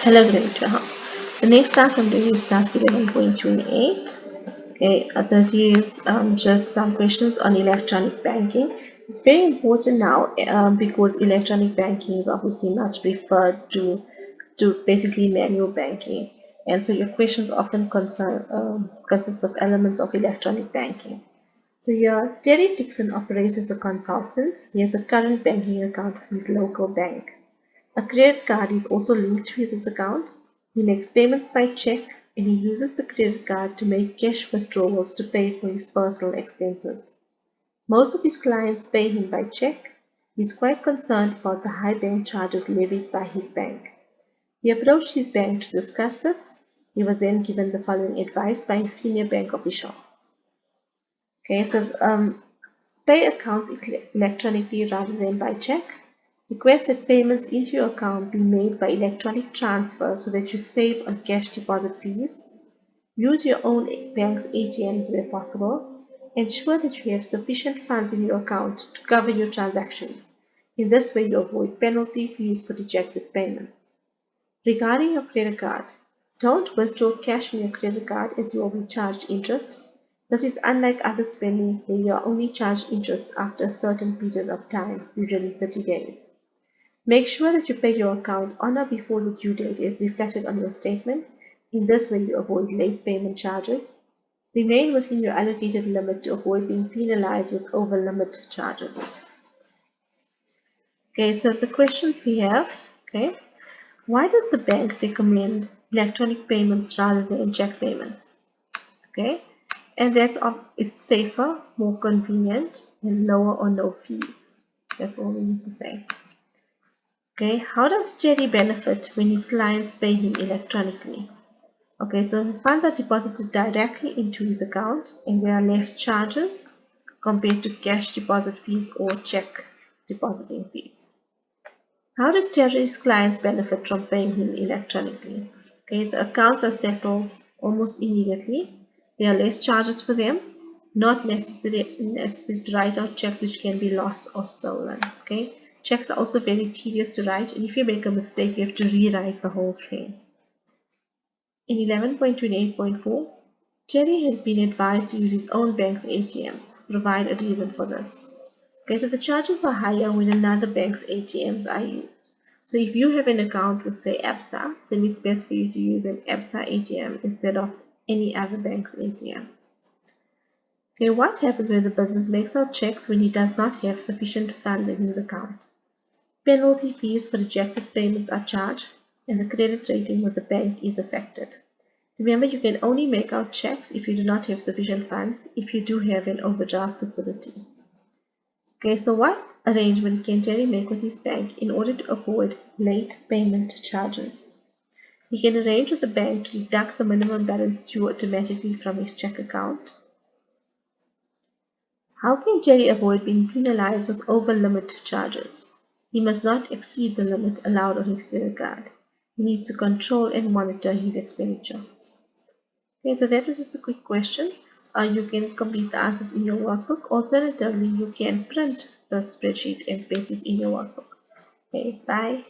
Hello, grade 12. The next task I'm doing is task 11.28. Okay, this is just some questions on electronic banking. It's very important now because electronic banking is obviously much preferred to basically manual banking. And so your questions often consist of elements of electronic banking. So here, Terry Dixon operates as a consultant. He has a current banking account with his local bank. A credit card is also linked with his account. He makes payments by check and he uses the credit card to make cash withdrawals to pay for his personal expenses. Most of his clients pay him by check. He is quite concerned about the high bank charges levied by his bank. He approached his bank to discuss this. He was then given the following advice by a senior bank official. Okay, so pay accounts electronically rather than by check. Request that payments into your account be made by electronic transfer so that you save on cash deposit fees. Use your own bank's ATMs where possible. Ensure that you have sufficient funds in your account to cover your transactions. In this way, you avoid penalty fees for rejected payments. Regarding your credit card, don't withdraw cash from your credit card as you will be charged interest. This is unlike other spending where you are only charged interest after a certain period of time, usually 30 days. Make sure that you pay your account on or before the due date is reflected on your statement. In this way, you avoid late payment charges. Remain within your allocated limit to avoid being penalized with over-limit charges. Okay, so the questions we have, okay, why does the bank recommend electronic payments rather than check payments? Okay, and it's safer, more convenient, and lower or no fees. That's all we need to say. Okay, how does Jerry benefit when his clients pay him electronically? Okay, so the funds are deposited directly into his account and there are less charges compared to cash deposit fees or check depositing fees. How did Jerry's clients benefit from paying him electronically? Okay, the accounts are settled almost immediately. There are less charges for them, not necessary to write out checks which can be lost or stolen. Okay, checks are also very tedious to write, and if you make a mistake, you have to rewrite the whole thing. In 11.28.4, Jerry has been advised to use his own bank's ATMs. Provide a reason for this. Okay, so the charges are higher when another bank's ATMs are used. So if you have an account with, say, Absa, then it's best for you to use an Absa ATM instead of any other bank's ATM. Okay, what happens when the business makes out checks when he does not have sufficient funds in his account? Penalty fees for rejected payments are charged, and the credit rating with the bank is affected. Remember, you can only make out checks if you do not have sufficient funds, if you do have an overdraft facility. Okay, so what arrangement can Jerry make with his bank in order to avoid late payment charges? He can arrange with the bank to deduct the minimum balance due automatically from his check account. How can Jerry avoid being penalized with over-limit charges? He must not exceed the limit allowed on his credit card. He needs to control and monitor his expenditure. Okay, so that was just a quick question. You can complete the answers in your workbook. Alternatively, you can print the spreadsheet and paste it in your workbook. Okay, bye.